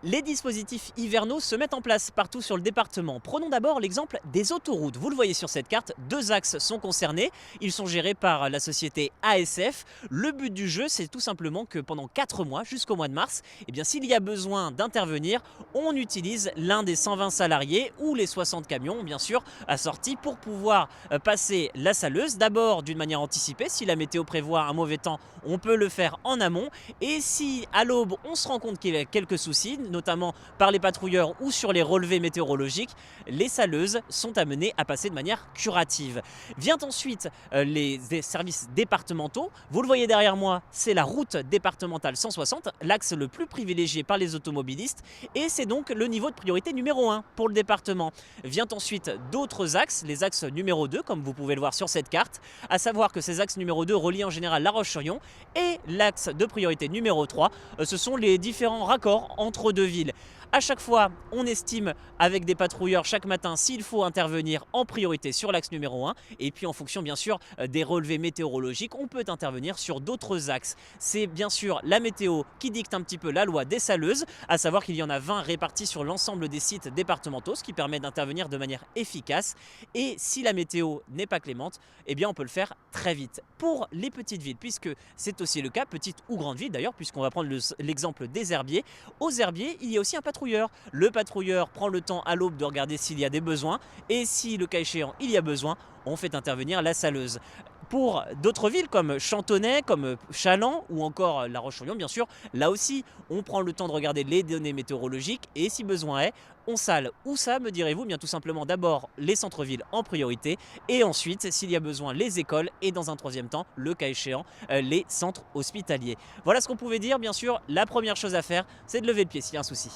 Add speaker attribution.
Speaker 1: Les dispositifs hivernaux se mettent en place partout sur le département. Prenons d'abord l'exemple des autoroutes. Vous le voyez sur cette carte, deux axes sont concernés. Ils sont gérés par la société ASF. Le but du jeu, c'est tout simplement que pendant 4 mois, jusqu'au mois de mars, eh bien, s'il y a besoin d'intervenir, on utilise l'un des 120 salariés ou les 60 camions, bien sûr, assortis pour pouvoir passer la saleuse. D'abord d'une manière anticipée, si la météo prévoit un mauvais temps, on peut le faire en amont. Et si à l'aube, on se rend compte qu'il y a quelques soucis, notamment par les patrouilleurs ou sur les relevés météorologiques, les saleuses sont amenées à passer de manière curative. Vient ensuite les services départementaux. Vous le voyez derrière moi, c'est la route départementale 160, l'axe le plus privilégié par les automobilistes, et c'est donc le niveau de priorité numéro 1 pour le département. Vient ensuite d'autres axes, les axes numéro 2, comme vous pouvez le voir sur cette carte, à savoir que ces axes numéro 2 relient en général La Roche-sur-Yon, et l'axe de priorité numéro 3, ce sont les différents raccords entre deux villes. À chaque fois, on estime avec des patrouilleurs chaque matin s'il faut intervenir en priorité sur l'axe numéro 1, et puis en fonction bien sûr des relevés météorologiques, on peut intervenir sur d'autres axes. C'est bien sûr la météo qui dicte un petit peu la loi des saleuses, à savoir qu'il y en a 20 répartis sur l'ensemble des sites départementaux, ce qui permet d'intervenir de manière efficace, et si la météo n'est pas clémente, eh bien on peut le faire très vite. Pour les petites villes, puisque c'est aussi le cas, petites ou grandes villes d'ailleurs, puisqu'on va prendre l'exemple des herbiers, aux herbiers, il y a aussi un patrouilleur. Le patrouilleur prend le temps à l'aube de regarder s'il y a des besoins, et si le cas échéant il y a besoin, on fait intervenir la saleuse. Pour d'autres villes comme Chantonnay, comme Chaland ou encore La Roche-sur-Yon bien sûr, là aussi on prend le temps de regarder les données météorologiques et si besoin est, on sale. Où ça me direz-vous? Bien tout simplement d'abord les centres-villes en priorité et ensuite s'il y a besoin les écoles et dans un troisième temps, le cas échéant, les centres hospitaliers. Voilà ce qu'on pouvait dire. Bien sûr, la première chose à faire c'est de lever le pied s'il y a un souci.